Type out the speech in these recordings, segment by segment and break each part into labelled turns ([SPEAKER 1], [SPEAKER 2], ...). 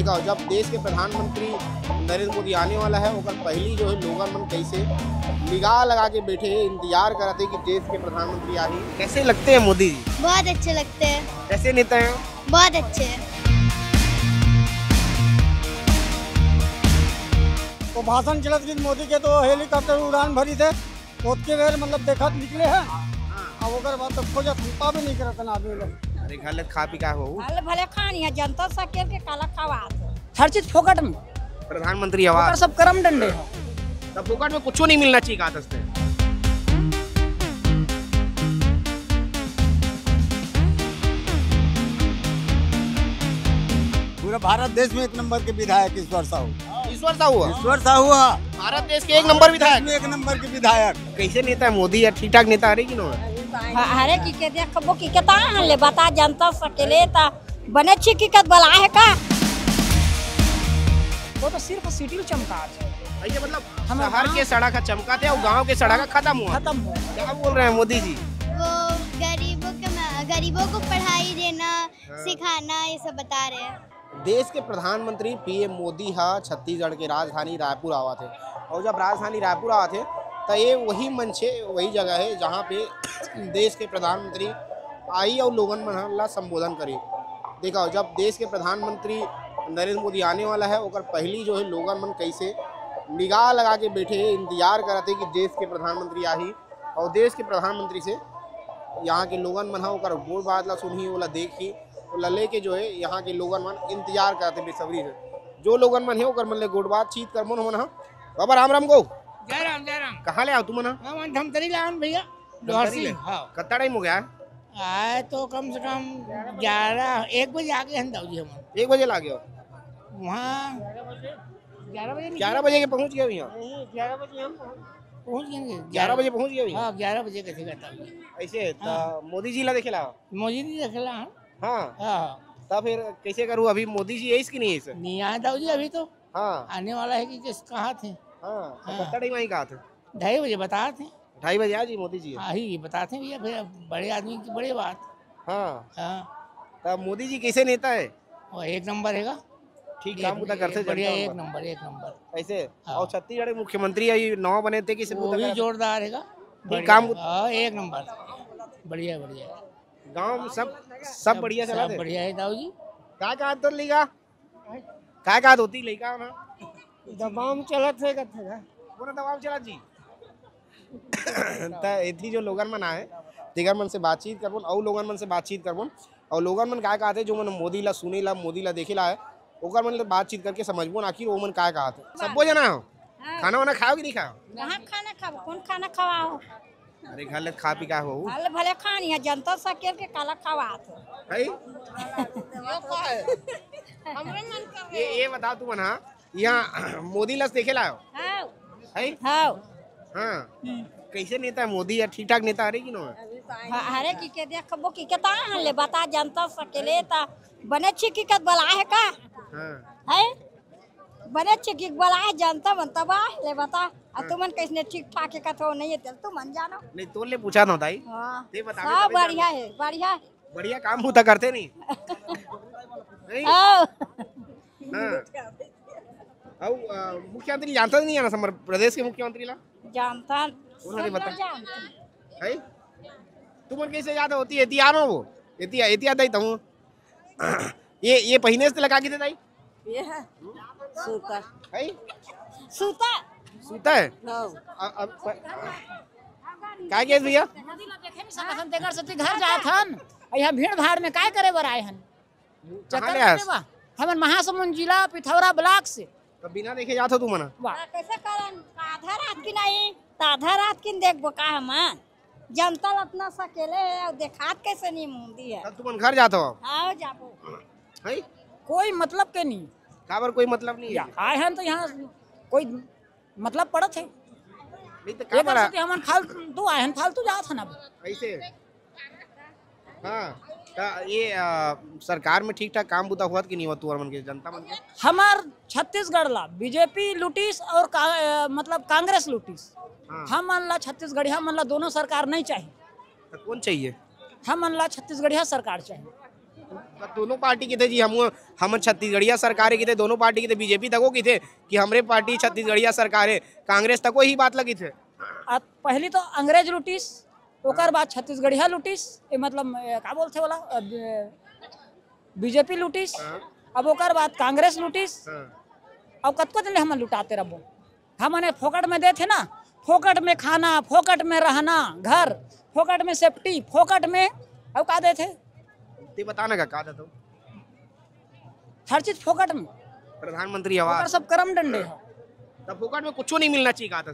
[SPEAKER 1] देखा जब देश के प्रधानमंत्री नरेंद्र मोदी आने वाला है ओकर पहली जो है लोगन मन कैसे निगाह लगा के बैठे हैं, इंतजार करते कि देश के प्रधानमंत्री आ ही। कैसे लगते हैं मोदी जी?
[SPEAKER 2] बहुत अच्छे लगते हैं।
[SPEAKER 1] कैसे नेता हैं?
[SPEAKER 2] बहुत अच्छे हैं।
[SPEAKER 3] तो भाषण चलत की मोदी के तो हेलीकॉप्टर उड़ान भरी थे उसके बेर मतलब देखा निकले हैं अब ओकर बाद तो खोजत हुआ भी नहीं करत ना आदमी लोग।
[SPEAKER 1] अरे घर खा पी का हो
[SPEAKER 4] भले भले खानी है जनता सकेल के काला खवा हर चीज फोकट में
[SPEAKER 1] प्रधानमंत्री आवास
[SPEAKER 4] सब करम डंडे
[SPEAKER 1] तब फोकट में कुछ नहीं मिलना चाहिए कहा से।
[SPEAKER 3] पूरे भारत देश में एक नंबर के विधायक ईश्वर साहू।
[SPEAKER 1] ईश्वर साहू भारत देश के एक नंबर विधायक।
[SPEAKER 3] एक नंबर के विधायक
[SPEAKER 1] कैसे नेता है मोदी? या ठीक ठाक नेता है कि नो?
[SPEAKER 4] हरे की के देखबो की केता ले बता जनता सकेले ता बने छी की कत बला है का वो तो सिर्फ सिटी चमका है।
[SPEAKER 1] ये मतलब शहर के सड़क का चमका थे और गांव के सड़क का खत्म हुआ। क्या बोल रहे हैं मोदी जी?
[SPEAKER 2] वो गरीबों को पढ़ाई देना सिखाना ये सब बता रहे हैं।
[SPEAKER 1] देश के प्रधानमंत्री पीएम मोदी हा छत्तीसगढ़ के राजधानी रायपुर आवा थे और जब राजधानी रायपुर आवा थे तो ये वही मंच है, वही जगह है जहाँ पे देश के प्रधानमंत्री आई और लोगन मन ला संबोधन करे। देखा जब देश के प्रधानमंत्री नरेंद्र मोदी आने वाला है ओकर पहली जो है लोगन मन कैसे निगाह लगा के बैठे हैं, इंतजार करते कि देश के प्रधानमंत्री आ ही और देश के प्रधानमंत्री से यहाँ के लोगन मन ओकर गोड़ बात ला सुनही ओला देखी ओला लेके जो है यहाँ के लोगन मन इंतजार करते बेसब्री से। जो लोगन मन है ओकर मन ले गोड़ बात चीत कर मन हा बाबा राम राम गो
[SPEAKER 5] जय राम जय राम।
[SPEAKER 1] कहाँ ले आओ तुम ना?
[SPEAKER 5] हम धमतरी लावन भैया
[SPEAKER 1] हाँ कितना टाइम हो गया?
[SPEAKER 5] आए तो कम से कम 1 बजे आगे हैं दाऊ जी। हम
[SPEAKER 1] 1 बजे ला गए
[SPEAKER 5] वहाँ
[SPEAKER 1] 11 बजे के पहुँच गए यहाँ?
[SPEAKER 5] 11 बजे हम पहुँच गए।
[SPEAKER 1] 11 बजे पहुँच गए?
[SPEAKER 5] हाँ 11 बजे कैसे करता हूँ
[SPEAKER 1] ऐसे मोदी जी ला देखे ला?
[SPEAKER 5] मोदी जी देखला
[SPEAKER 1] हाँ
[SPEAKER 5] हाँ
[SPEAKER 1] तब फिर कैसे करूँ अभी मोदी जी है कि नहीं है?
[SPEAKER 5] नहीं आए दाऊ जी अभी तो
[SPEAKER 1] हाँ
[SPEAKER 5] आने वाला है कि कहाँ थे?
[SPEAKER 1] हाँ कितना टाइम आई कहा थे?
[SPEAKER 5] 2:30 बजे बता थे।
[SPEAKER 1] 2:30 बजे आज मोदी जी?
[SPEAKER 5] ही बताते हैं भैया फिर बड़े आदमी की बड़ी बात।
[SPEAKER 1] हाँ
[SPEAKER 5] हाँ
[SPEAKER 1] तब मोदी जी कैसे नेता है?
[SPEAKER 5] और 1 नंबर है
[SPEAKER 1] ठीक काम उतना करते
[SPEAKER 5] बढ़िया। 1 नंबर
[SPEAKER 1] ऐसे।
[SPEAKER 5] हाँ।
[SPEAKER 1] और छत्तीसगढ़ के मुख्यमंत्री अभी 9 बने थे कि
[SPEAKER 5] वो भी जोरदार है
[SPEAKER 1] ठीक काम
[SPEAKER 5] 1 नंबर बढ़िया।
[SPEAKER 1] गांव में सब बढ़िया चला थे?
[SPEAKER 5] बढ़िया है दाऊ जी।
[SPEAKER 1] क्या कहा तो लेगा क्या कहा होती लेगा ना
[SPEAKER 5] दबाव चलत है
[SPEAKER 1] पूरा दबाव चला जी। तो इतनी जो लोगन मन आए दिगर मन से बातचीत करबन और लोगन मन से बातचीत करबन और लोगन मन क्या कहते जो मन मोदी ला सुने ला मोदी ला देखे ला है ओकर मन बातचीत करके समझबो आखिर वो मन क्या कहते। सबो जना हो खाना वाना खाओ कि नहीं खाओ?
[SPEAKER 4] कहां खाना खाओ कौन खाना खवाओ?
[SPEAKER 1] अरे घर ले खा पी का हो
[SPEAKER 4] भले भले खानी है जनता सकेल के काला खवा
[SPEAKER 1] है।
[SPEAKER 4] हमरे मन कर
[SPEAKER 1] ये बता तू मना यहाँ मोदी ला देखे ला
[SPEAKER 4] हां
[SPEAKER 1] है?
[SPEAKER 4] हां
[SPEAKER 1] हाँ कैसे नेता है मोदी? या ठीक ठाक नेता है कि नो?
[SPEAKER 4] हरे की के देखबो की केता ले बता जनता सकेले ता बने छी की कत बला है का है बने छी की बला है जनता मन तबा ले बता आ तुमन कैसने ठीक ठाक के कथो नहीं है तू मन जानो
[SPEAKER 1] नहीं तो ले पूछा ना ताई।
[SPEAKER 4] हां
[SPEAKER 1] ते बता
[SPEAKER 4] सब बढ़िया है
[SPEAKER 1] बढ़िया काम होता करते नहीं नहीं
[SPEAKER 4] हां
[SPEAKER 1] और मुख्यमंत्री जानता नहीं है ना समर प्रदेश के मुख्यमंत्री ला
[SPEAKER 4] जानता
[SPEAKER 1] उन्होंने बता है तुमन कैसे याद होती है एती आनो वो एती याद आई तू ये पहिने से लगा के दे दाई
[SPEAKER 4] ये सूता
[SPEAKER 1] है
[SPEAKER 4] सूता
[SPEAKER 1] है अब काय के भैया
[SPEAKER 4] देकर से घर जात हन यहाँ भीड़ भाड़ में काय करे बर आए हन
[SPEAKER 1] चक्कर
[SPEAKER 4] हमन महासमुंद जिला पिथौरा ब्लॉक से
[SPEAKER 1] तो बिना देखे जात हो तू मना
[SPEAKER 4] कैसे करन आधा रात की नहीं आधा रात की देखबो का हम जनता अपना सकेले और देखात कैसे नहीं मुंदी है
[SPEAKER 1] तब तुम घर जाते हो?
[SPEAKER 4] आओ जाबो
[SPEAKER 1] है
[SPEAKER 4] कोई मतलब के नहीं
[SPEAKER 1] काबर कोई मतलब नहीं है
[SPEAKER 4] आए हैं तो यहाँ कोई मतलब पड़त है
[SPEAKER 1] नहीं तो का बड़ा
[SPEAKER 4] हमन फालतू आए हैं फालतू जात हन अब
[SPEAKER 1] ऐसे। हाँ ये सरकार में ठीक ठाक काम बुता हुआ कि नहीं हुआ तू मन के जनता मन के?
[SPEAKER 4] हमार छत्तीसगढ़ ला बीजेपी लूटिस और मतलब कांग्रेस लूटिस।
[SPEAKER 1] हाँ।
[SPEAKER 4] हम मन ला छत्तीसगढ़िया मन ला दोनों सरकार नहीं चाहिए।
[SPEAKER 1] तो कौन चाहिए?
[SPEAKER 4] हम मन ला छत्तीसगढ़िया सरकार चाहिए।
[SPEAKER 1] तो दोनों पार्टी के थे जी, हम छत्तीसगढ़िया सरकार के थे, दोनों पार्टी के थे, बीजेपी तको की थे कि हमरे पार्टी छत्तीसगढ़िया सरकार है, कांग्रेस तको ही बात लगी थे।
[SPEAKER 6] अब पहली तो अंग्रेज लुटिस, ओकर बाद छत्तीसगढ़िया लुटिस, मतलब का बोलते वाला बीजेपी लुटिस, अब ओकर बाद कांग्रेस लुटिस। अब कतको दिन हम लुटाते रहो, हमने फोकट में दे थे ना, फोकट में खाना, फोकट में रहना, घर फोकट में, सेफ्टी फोकट में, अब का दे थे
[SPEAKER 1] ते बताना का था तो
[SPEAKER 6] हर चीज फोकट में,
[SPEAKER 1] प्रधानमंत्री आवास
[SPEAKER 6] सब करम डंडे है।
[SPEAKER 1] तब फोकट में कुछ नहीं मिलना चाहिए, कहा था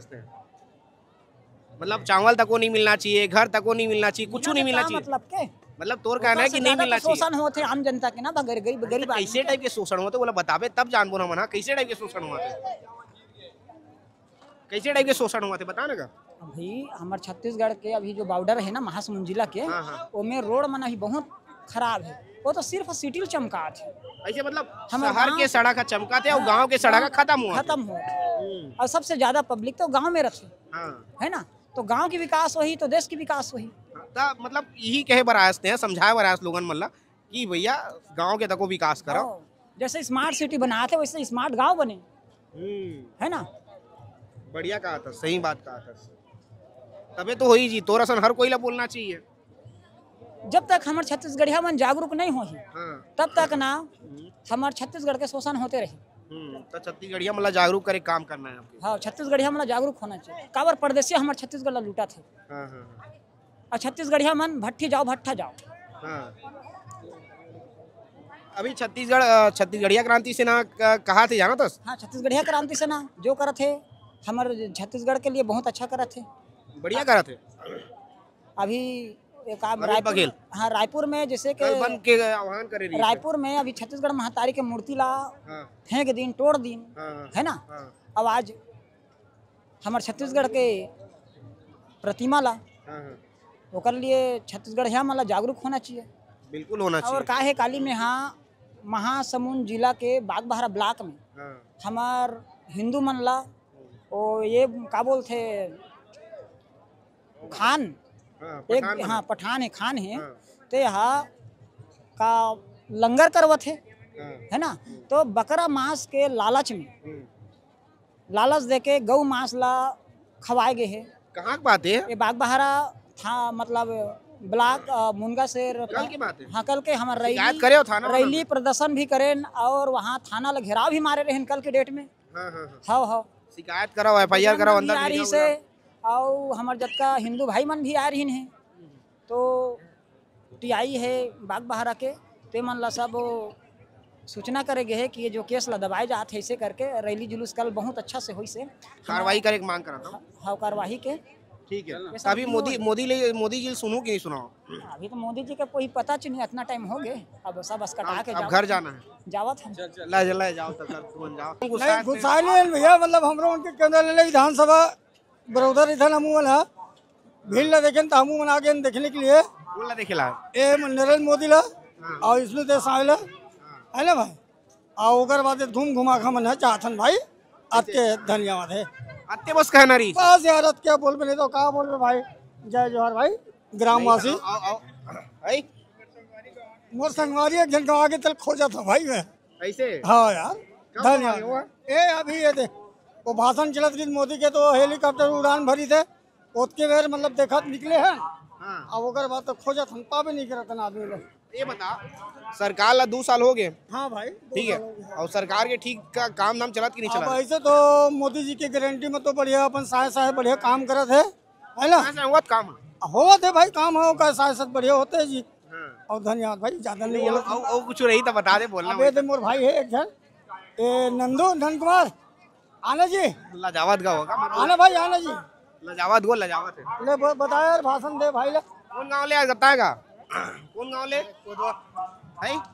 [SPEAKER 1] मतलब चावल तक को नहीं मिलना चाहिए, घर तक को नहीं मिलना चाहिए, कुछ नहीं मिलना चाहिए,
[SPEAKER 6] मतलब के
[SPEAKER 1] मतलब तोर कहना है कि नहीं मिलना चाहिए।
[SPEAKER 6] शोषण होते आम जनता के ना, गरीब गरीब
[SPEAKER 1] कैसे टाइप के शोषण होते बोला बतावे तब जानबो ना मना, कैसे टाइप के शोषण हुआ थे, कैसे टाइप के शोषण हुआ थे बता ना का।
[SPEAKER 6] अभी हमारे छत्तीसगढ़ के अभी जो बॉर्डर है ना महासमुंद जिला के, उसमें रोड मना भी बहुत खराब है, वो तो सिर्फ सिटी चमका थे,
[SPEAKER 1] ऐसे मतलब शहर के सड़क का चमका थे और गांव के सड़क का खत्म हुआ
[SPEAKER 6] और सबसे ज्यादा पब्लिक तो गांव में रखे, है ना, तो गांव की विकास वही तो देश की विकास वही।
[SPEAKER 1] मतलब यही कहे बरासते हैं, समझाए बरास लोगन मतलब कि भैया गांव के तको विकास करो,
[SPEAKER 6] जैसे स्मार्ट सिटी बनाते वैसे स्मार्ट गांव बने, है ना।
[SPEAKER 1] बढ़िया कहा था, सही बात कहा था, तबे तो होई जी, तोरा सन हर कोई ला बोलना चाहिए।
[SPEAKER 6] जब तक हमारे छत्तीसगढ़िया मन जागरूक नहीं हो तब तक ना हमारे छत्तीसगढ़ के शोषण होते रहे।
[SPEAKER 1] तो छत्तीसगढ़िया मतलब जागरूक करे काम करना है आपको।
[SPEAKER 6] हाँ, छत्तीसगढ़िया मतलब जागरूक होना चाहिए। काबर परदेसी हमारे छत्तीसगढ़ ला लूटा थे, और छत्तीसगढ़िया मन भट्टी जाओ भट्टा जाओ।
[SPEAKER 1] अभी छत्तीसगढ़िया क्रांति सेना कहा थे जाना तो?
[SPEAKER 6] हाँ, छत्तीसगढ़िया क्रांति सेना जो करे थे हमारे छत्तीसगढ़ के लिए बहुत अच्छा करे थे,
[SPEAKER 1] बढ़िया करा थे।
[SPEAKER 6] अभी एक आप रायपुर, हाँ रायपुर में जैसे कि
[SPEAKER 1] बन के आह्वान करे रही
[SPEAKER 6] रायपुर में अभी छत्तीसगढ़ महातारी के मूर्ति ला फेंक दिन तोड़ दिन, है ना। अब आज हमारे छत्तीसगढ़ के प्रतिमा ला ओकर लिए छत्तीसगढ़िया मतलब जागरूक होना चाहिए,
[SPEAKER 1] बिल्कुल होना चाहिए।
[SPEAKER 6] और का है काली में हाँ महासमुंद जिला के बागबाहरा ब्लॉक में हमार हिंदू मन ला और ये का बोलते खान, एक हाँ पठान है, खान है, तो यहाँ का लंगर करवत है ना। तो बकरा मांस के लालच में, लालच देके गौ मांस ला खवाए गए है।
[SPEAKER 1] कहाँ की बात है
[SPEAKER 6] ये बागबाहरा था, मतलब ब्लॉक मुनगा से
[SPEAKER 1] कल की बात है।
[SPEAKER 6] हाँ, कल के हमारे रैली प्रदर्शन भी करें और वहाँ थाना ला घेराव भी मारे रहे कल के डेट में। हाँ,
[SPEAKER 1] शिकायत कराओ, FIR कराओ अंदर
[SPEAKER 6] आ रही से, और हमारे जबका हिंदू भाई मन भी आ रही हैं, तो TI है बागबाहरा के, ते मन ला सब सूचना करेंगे है कि ये जो केस ला दबाए जाते ऐसे करके रैली जुलूस कल बहुत अच्छा से हुई से
[SPEAKER 1] कार्रवाई करे की मांग करता हूं।
[SPEAKER 6] हाँ, कार्रवाई के
[SPEAKER 1] ठीक है। अभी मोदी जी सुनो कि नहीं सुनाओ?
[SPEAKER 6] अभी तो मोदी जी का कोई पता नहीं, इतना टाइम हो गए, अब सब बस कटा के
[SPEAKER 1] अब घर जाना है,
[SPEAKER 6] जावत हम
[SPEAKER 1] चला जाओ तक तुरंत जाओ।
[SPEAKER 3] नहीं गुस्सा नहीं भैया, मतलब हमरो उनके केंद्र ले विधानसभा बरोदर इधर हमून है भीड़ ला देखें तो हमून आगे देखने के लिए
[SPEAKER 1] बोला देखेला
[SPEAKER 3] ए नरेंद्र मोदी ला और इसमें देश आए ला है ना भाई, और ओकर बाद धूम घुमा खा मन है चाहतन भाई, आपके धन्यवाद है।
[SPEAKER 1] आते बस कहना रही
[SPEAKER 3] बस यार क्या बोल बने तो कहा बोल रहे भाई, जय जोहर भाई ग्रामवासी। मोर संगवारी एक जन आगे तक खोजा था भाई मैं
[SPEAKER 1] ऐसे।
[SPEAKER 3] हाँ यार धन्यवाद। ए अभी ये दे वो भाषण चलत रही मोदी के, तो हेलीकॉप्टर उड़ान भरी थे उसके बेर मतलब देखा निकले हैं, अब ओकर बाद तो खोजत हम पावे नहीं करत ना आदमी लोग।
[SPEAKER 1] ये बता, सरकार ला 2 साल हो गए,
[SPEAKER 3] हाँ भाई
[SPEAKER 1] ठीक है, और सरकार के ठीक का काम नाम चलत कि नहीं चला?
[SPEAKER 3] ऐसे तो मोदी जी की गारंटी में तो बढ़िया अपन साहे बढ़िया काम करत है ना,
[SPEAKER 1] हुआ काम
[SPEAKER 3] होत है भाई, काम हो का साहे बढ़िया होते है जी। और धन्यवाद भाई, ज्यादा नहीं बोला
[SPEAKER 1] और कुछ रही तो बता दे, बोलना
[SPEAKER 3] मोर भाई है एक जन नंदू नंद कुमार आना जी,
[SPEAKER 1] लजावत का होगा,
[SPEAKER 3] आना भाई आना जी,
[SPEAKER 1] लजावत गो लजावत है।
[SPEAKER 3] ले बताया यार भाषण दे भाई ले।
[SPEAKER 1] कौन गाँव ले बताएगा? कौन गाँव ले?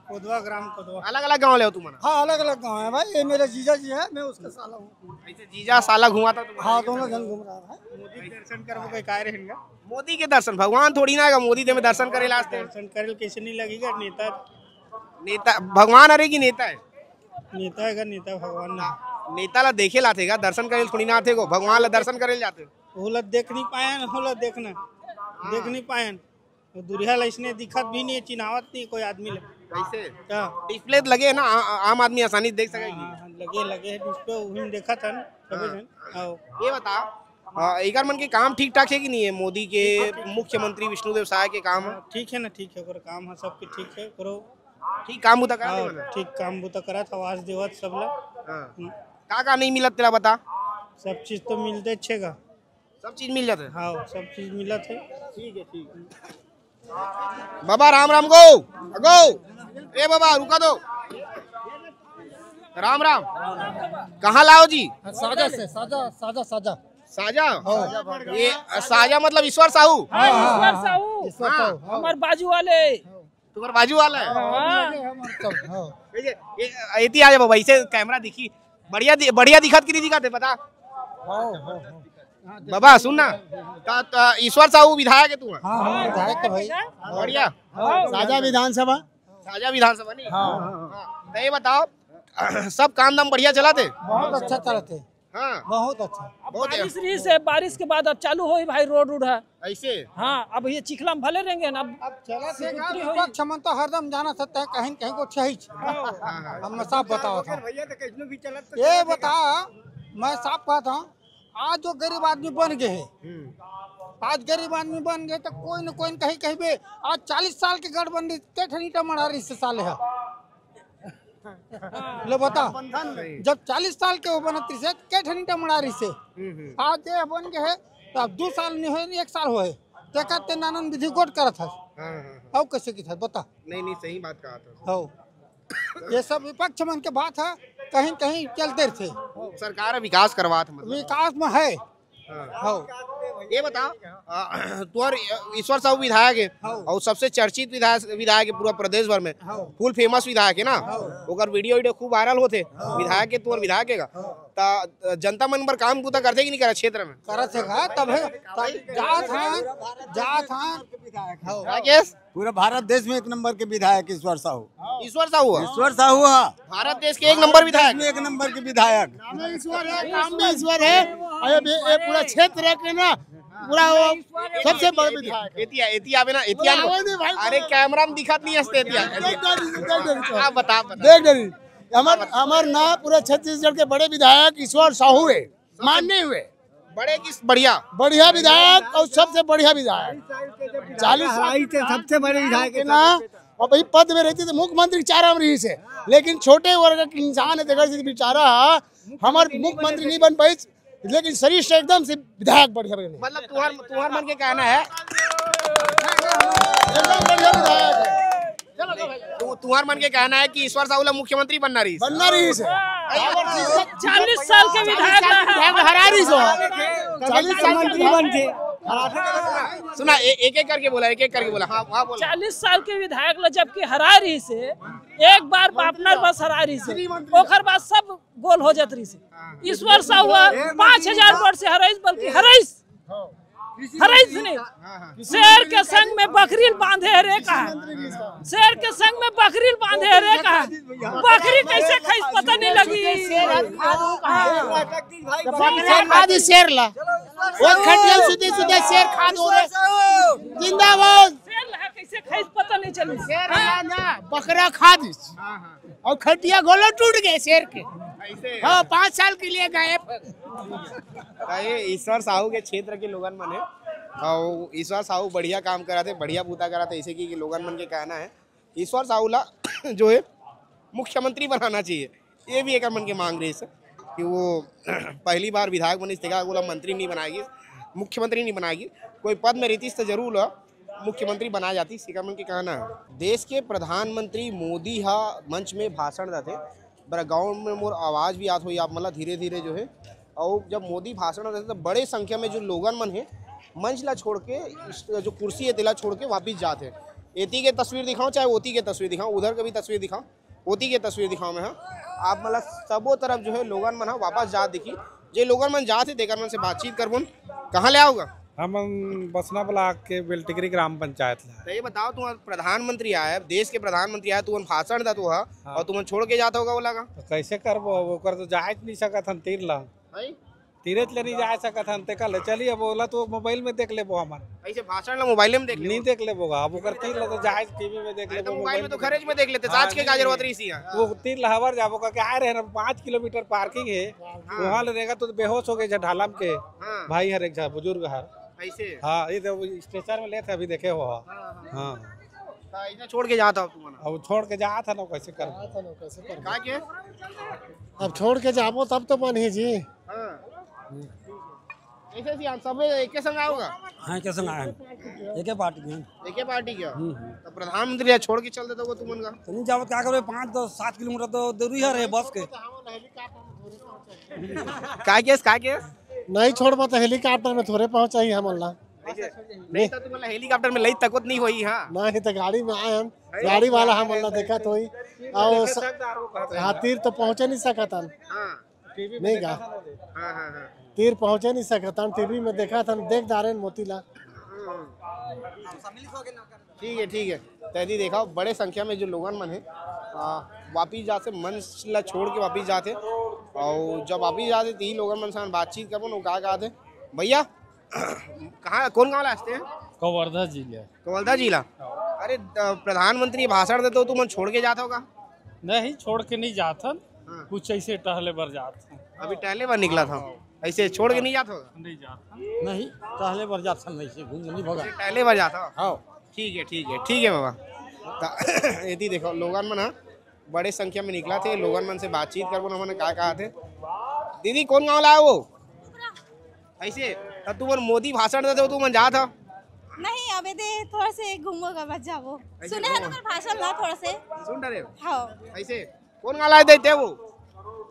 [SPEAKER 3] कोदवा ग्राम कोदवा।
[SPEAKER 1] अलग अलग गाँव ले हो तुम?
[SPEAKER 3] हाँ अलग अलग गाँव है भाई, ये मेरा जीजा जी है, मैं उसका साला हूँ।
[SPEAKER 1] ऐसे जीजा साला घुमा था तुम?
[SPEAKER 3] हाँ दोनों जन घूम रहा है।
[SPEAKER 1] मोदी के दर्शन करबो कोई काय रहेगा? मोदी के दर्शन भगवान थोड़ी ना आएगा, मोदी दे में दर्शन करे लास्ट
[SPEAKER 3] दर्शन करे कैसे नहीं लगेगा,
[SPEAKER 1] नेता भगवान अरे की नेता है,
[SPEAKER 3] नेता है नेता भगवान ना,
[SPEAKER 1] नेता ला देखे लाते का दर्शन करे थोड़ी ना आते को, भगवान ला दर्शन करे जाते
[SPEAKER 3] होला देख नहीं पाए, होला देखना देख नहीं पाए, दुरिया ला इसने दिखत भी नहीं, चिनावत नहीं कोई आदमी ले।
[SPEAKER 1] कैसे
[SPEAKER 3] क्या
[SPEAKER 1] डिस्प्ले लगे है ना, आम आदमी आसानी से देख सकेगी।
[SPEAKER 3] लगे लगे है डिस्प्ले उही में देखा था ना सभी जन। आओ
[SPEAKER 1] ये बता एकर मन के काम ठीक ठाक है कि नहीं है? मोदी के मुख्यमंत्री विष्णुदेव साय के काम
[SPEAKER 3] ठीक है ना, ठीक है, ओकर काम है सबके ठीक है, करो
[SPEAKER 1] ठीक काम होता
[SPEAKER 3] आओ,
[SPEAKER 1] का
[SPEAKER 3] ठीक काम बुता करा था, आवाज देवत सब ला
[SPEAKER 1] का नहीं मिलत तेरा बता?
[SPEAKER 3] सब चीज तो मिलते छेगा।
[SPEAKER 1] सब चीज मिल जाते
[SPEAKER 3] हाँ सब चीज मिलत है।
[SPEAKER 1] ठीक है ठीक है। बाबा राम राम गो गो ए बाबा रुका दो। राम राम कहाँ लाओ जी?
[SPEAKER 3] साजा से साजा साजा साजा
[SPEAKER 1] साजा ये साजा मतलब ईश्वर साहू?
[SPEAKER 6] ईश्वर साहू हमार बाजू वाले
[SPEAKER 1] तुम्हारे बाजू वाला है? ये आ जा बाबा, इसे कैमरा दिखी बढ़िया दिखत की नहीं दिखाते पता? बाबा सुन ना, ईश्वर साहू विधायक है तू?
[SPEAKER 3] विधायक भाई
[SPEAKER 1] बढ़िया।
[SPEAKER 3] साजा विधानसभा
[SPEAKER 1] साजा विधानसभा नहीं? तो ये बताओ सब काम दाम बढ़िया चला थे?
[SPEAKER 3] बहुत अच्छा चला थे।
[SPEAKER 1] हाँ
[SPEAKER 3] बहुत अच्छा।
[SPEAKER 1] बहुत
[SPEAKER 6] बारिश रही से, बारिश के बाद अब चालू हो भाई रोड है।
[SPEAKER 1] ऐसे
[SPEAKER 6] हाँ अब ये चिखला में भले रहेंगे ना, अब
[SPEAKER 3] चला से विपक्ष मन तो हरदम जाना सकता है, कहीं कहीं को छही हम साफ बताओ था। ये बता मैं साफ कहता हूँ, आज जो गरीब आदमी बन गए है, आज गरीब आदमी बन गए तो कोई न कोई कहीं कहीं पे आज 40 साल के गठबंधन के ठनीटा मरारी से साले है। ले बता जब 40 साल के वो बनती से के ठनीटा मरारी से आज ये बन गए है, तो अब 2 साल नहीं हुए 1 साल हुए ते कहते नानन विधि गोट करत है। अब कैसे की था बता?
[SPEAKER 1] नहीं सही बात कहा था।
[SPEAKER 3] हो ये सब विपक्ष मन के बात है, कहीं कहीं चलते थे।
[SPEAKER 1] सरकार विकास करवा था मतलब।
[SPEAKER 3] विकास में है। हो
[SPEAKER 1] ये बता तुअर ईश्वर साहू विधायक है और सबसे चर्चित विधायक है पूरा प्रदेश भर में, फुल फेमस विधायक है ना, ओकर वीडियो खूब वायरल होते विधायक के तुअर विधायक है ता जनता मन पर काम पूरा करते कि नहीं करा क्षेत्र में?
[SPEAKER 3] करत है तब है जात हाँ
[SPEAKER 1] केस
[SPEAKER 7] पूरे भारत देश में 1 नंबर के विधायक ईश्वर साहू।
[SPEAKER 1] ईश्वर साहू है?
[SPEAKER 7] ईश्वर साहू है
[SPEAKER 1] भारत देश के 1 नंबर विधायक,
[SPEAKER 7] 1 नंबर के विधायक।
[SPEAKER 3] ईश्वर है, काम में ईश्वर है, ये पूरा क्षेत्र के ना पूरा सबसे बड़ा विधायक।
[SPEAKER 1] एती आवे ना एती अरे कैमरा में दिखत नहीं हंसते आप बता
[SPEAKER 3] देख डरी हमार ना पूरे छत्तीसगढ़ के बड़े विधायक ईश्वर साहू है, मानने हुए
[SPEAKER 1] बड़े किस बढ़िया
[SPEAKER 3] विधायक और सबसे बढ़िया विधायक 40 साल के सबसे बड़े विधायक है ना। और भाई पद में रहती तो मुख्यमंत्री चारा में रही से, लेकिन छोटे वर्ग के इंसान है देखा से बेचारा हमारे मुख्यमंत्री नहीं बन पाई, लेकिन शरीर से एकदम से विधायक बढ़िया बने।
[SPEAKER 1] मतलब तुम्हार मन के कहना है
[SPEAKER 3] एकदम बढ़िया विधायक है।
[SPEAKER 1] तुम्हार मन के कहना है कि ईश्वर साहू मुख्यमंत्री बनना रही
[SPEAKER 3] से
[SPEAKER 6] 40 साल के विधायक
[SPEAKER 3] हरा रही सो 40 साल मंत्री बनते।
[SPEAKER 1] सुना एक एक करके बोला हाँ वहाँ बोला
[SPEAKER 6] 40 साल के विधायक ला जबकि हरा रही से, एक बार बापनर बस हरा रही से, ओकर बाद सब गोल हो जात रही से। ईश्वर साहू 5000 वोट से हराइस, बल्कि हराइस नहीं, शेर के संग में बकरील बांधे है रे कहा, शेर के संग में बकरील बांधे है रे कहा, बकरी कैसे खाई पता नहीं लगी।
[SPEAKER 3] शेर ला वो खटिया सुधे शेर खा दो जिंदाबाद,
[SPEAKER 6] शेर ला कैसे खाई पता नहीं चली।
[SPEAKER 3] बकरा खा दी और खटिया गोला टूट गए शेर के। हाँ 5 साल के लिए गायब।
[SPEAKER 1] ईश्वर साहू के क्षेत्र के लोगन मन है और ईश्वर साहू बढ़िया काम करा थे, बढ़िया बूता करा थे, इसे की लोगन मन के कहना है ईश्वर साहू ला जो है मुख्यमंत्री बनाना चाहिए। ये भी एक मन के मांग रही है कि वो पहली बार विधायक बनी बोला मंत्री नहीं बनाएगी, मुख्यमंत्री नहीं बनाएगी, कोई पद में रहती तो जरूर मुख्यमंत्री बना जाती, सिका मन के कहना है। देश के प्रधानमंत्री मोदी हा मंच में भाषण देते बड़ा गाँव में मोर आवाज़ भी आत हुई आप मतलब धीरे धीरे जो है, और जब मोदी भाषण देते तो बड़े संख्या में जो लोगन मन है मंच ला छोड़ के जो कुर्सी है तिला छोड़ के वापिस जाते हैं। एती के तस्वीर दिखाऊं चाहे ओती के तस्वीर दिखाऊं, उधर के भी तस्वीर दिखाऊं, ओती के तस्वीर दिखाऊं मैं आप मतलब सबों तरफ जो है लोगन मन वापस जात दिखी। जे लोगन मन जाते देकर मन से बातचीत करबुन। कहाँ ले आओगा?
[SPEAKER 8] हम बसना ब्लॉक के बेलटिकरी ग्राम पंचायत ला।
[SPEAKER 1] तो ये बताओ तुम प्रधानमंत्री आया, देश के प्रधानमंत्री आया, तुम भाषण दा और तुम छोड़ के जाता होगा वो लगा
[SPEAKER 8] तो कैसे करबो, ओकर तो जा नहीं सकत हम तीर ला। तीरे ले नहीं जा सकत हन ते कल चलिए बोला तो मोबाइल में देख ले वो हमन
[SPEAKER 1] ऐसे भाषण ला मोबाइल में देख ले
[SPEAKER 8] नहीं देख ले बोगा अब ओकर तीर ला तो जाए टीवी में देख ले
[SPEAKER 1] तो मोबाइल में तो खरेज में देख लेते आज के का जरूरत रही सी
[SPEAKER 8] वो तीर लहवर जाबो का क्या रहे ना 5 किलोमीटर पार्किंग है वहां ले रहेगा तो बेहोश हो गए ढालम के भाई हर एक जा बुजुर्ग हर
[SPEAKER 1] ऐसे
[SPEAKER 8] हाँ ये तो स्ट्रेचर में ले थे अभी देखे हो हाँ
[SPEAKER 1] ऐसा छोड़ के जाता तुम
[SPEAKER 8] अब छोड़ के जा था ना कैसे कर
[SPEAKER 1] का के
[SPEAKER 3] अब छोड़ के जाबो तब तो बन ही जी।
[SPEAKER 1] ऐसे सी सब एक संग आओगा
[SPEAKER 3] हाँ के संग आए एक पार्टी में
[SPEAKER 1] एक पार्टी क्या तो प्रधानमंत्री छोड़ के चल देते तुम उनका
[SPEAKER 3] तो नहीं जाओ क्या करो 5-7 किलोमीटर तो दूरी है बस के
[SPEAKER 1] का केस
[SPEAKER 3] नहीं छोड़ तो हेलीकॉप्टर में थोड़े पहुंचा ही हम अल्लाह
[SPEAKER 1] नहीं तो तुम हेलीकॉप्टर में लई तकत नहीं होई हां
[SPEAKER 3] नहीं तो गाड़ी में आए हम गाड़ी वाला हम अल्लाह देखा तो ही और तीर तो पहुंचे नहीं सकता नहीं गा तीर पहुंचे नहीं सकता टीवी में देखा था देख दारे मोतीला
[SPEAKER 1] ठीक है तैदी देखा बड़े संख्या में जो लोगन मन है वापिस जाते मंच ला छोड़ के वापिस जाते और जब वापिस जाते ती लोगन मन से बातचीत करबो का थे भैया कहाँ कौन गाँव लाते हैं कवर्धा जिला अरे प्रधानमंत्री भाषण देते हो तुम छोड़ के जाता होगा
[SPEAKER 9] नहीं छोड़ के नहीं जाता कुछ ऐसे टहले बर जाता
[SPEAKER 1] अभी टहले पर निकला था ऐसे छोड़ के नहीं जाता होगा
[SPEAKER 9] नहीं जाता
[SPEAKER 3] नहीं टहले पर जाता नहीं घूम नहीं भगा
[SPEAKER 1] टहले पर जाता हाँ ठीक है बाबा यदि देखो लोगन मन बड़े संख्या में निकला थे लोगन मन से बातचीत कर उन्होंने कहा थे दीदी कौन गाँव लाया वो ऐसे तब तुम मोदी भाषण देते हो तुम जा था
[SPEAKER 4] नहीं अबे दे थोड़ा से घूमोगा बच जाओ सुने है तुम्हारा भाषण ला थोड़ा से
[SPEAKER 1] सुन रहे हो
[SPEAKER 4] हाँ
[SPEAKER 1] ऐसे कौन गाँव लाए देते वो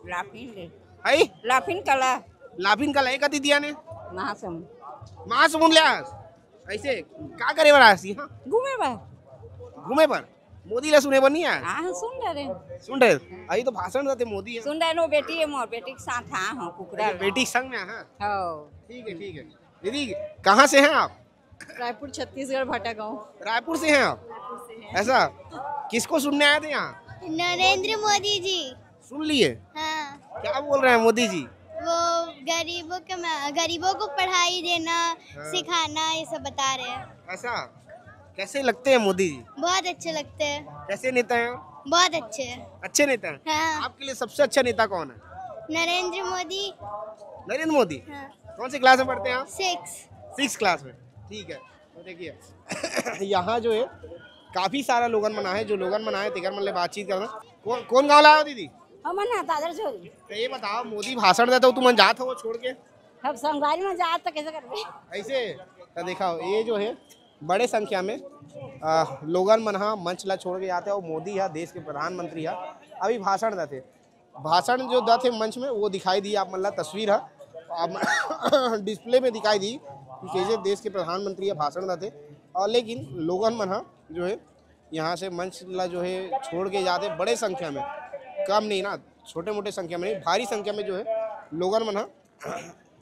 [SPEAKER 4] लाफिन कला
[SPEAKER 1] लाफिन कला एक दिया ने
[SPEAKER 4] महासम
[SPEAKER 1] ले ऐसे क्या करे बड़ा
[SPEAKER 4] घूमे बा
[SPEAKER 1] घूमे पर मोदी ला सुने पर नहीं आया
[SPEAKER 4] हाँ
[SPEAKER 1] सुन रहे अभी तो भाषण देते मोदी है
[SPEAKER 4] सुन रहे नो बेटी है मोर बेटी के साथ हाँ कुकरा
[SPEAKER 1] बेटी संग में है
[SPEAKER 4] हाँ
[SPEAKER 1] ठीक है दीदी कहाँ से हैं आप
[SPEAKER 4] रायपुर छत्तीसगढ़ भाटा गाँव
[SPEAKER 1] रायपुर से हैं आप ऐसा किसको सुनने आए थे यहाँ
[SPEAKER 2] नरेंद्र मोदी जी
[SPEAKER 1] सुन लिए
[SPEAKER 2] हाँ
[SPEAKER 1] क्या बोल रहे हैं मोदी जी
[SPEAKER 2] वो गरीबों को पढ़ाई देना सिखाना ये सब बता रहे हैं
[SPEAKER 1] ऐसा कैसे लगते हैं मोदी जी
[SPEAKER 2] बहुत अच्छे लगते हैं
[SPEAKER 1] कैसे नेता हैं
[SPEAKER 2] बहुत अच्छे
[SPEAKER 1] नेता हैं
[SPEAKER 2] हाँ
[SPEAKER 1] आपके लिए सबसे अच्छा नेता कौन है
[SPEAKER 2] नरेंद्र मोदी
[SPEAKER 1] हाँ। कौन सी क्लास में पढ़ते हैं आप
[SPEAKER 2] 6
[SPEAKER 1] क्लास में ठीक है तो देखिए यहाँ जो है काफी सारा लोगन मना है जो लोगन मना है तेकर मन ले बातचीत करना कौन गाँव लाया दीदी
[SPEAKER 4] तो
[SPEAKER 1] ये बताओ मोदी भाषण देता हो तुम जात हो छोड़ के
[SPEAKER 4] अब संगवारी में जात तो कैसे करबे
[SPEAKER 1] ऐसे तो देखा ये जो है बड़े संख्या में लोगन मन मंच ला छोड़ के जाते हैं और मोदी है देश के प्रधानमंत्री है अभी भाषण देते भाषण जो देते मंच में वो दिखाई दी आप मतलब तस्वीर है डिस्प्ले में दिखाई दी कि कैसे देश के प्रधानमंत्री है भाषण देते और लेकिन लोगन मन जो है यहाँ से मंच ला जो है छोड़ के जाते बड़े संख्या में कम नहीं ना छोटे मोटे संख्या में नहीं भारी संख्या में जो है लोगन मन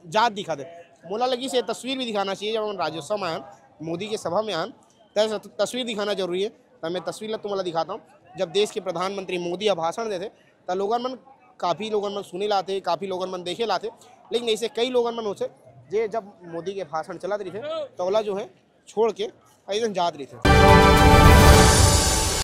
[SPEAKER 1] जात दिखाते मोला लगी से तस्वीर भी दिखाना चाहिए जब हम राज्योत्सव में आए मोदी के सभा में आए तो तस्वीर दिखाना जरूरी है तो मैं तस्वीर तुम्हारा दिखाता हूँ जब देश के प्रधानमंत्री मोदी भाषण देते तो लोगन मन काफ़ी लोगन मन सुने लाते काफ़ी लोगन मन देखे लाते लेकिन ऐसे कई लोगन मन होते जे जब मोदी के भाषण चलाते रहे तो ओला जो है छोड़ के ऐसे जात रहे थे।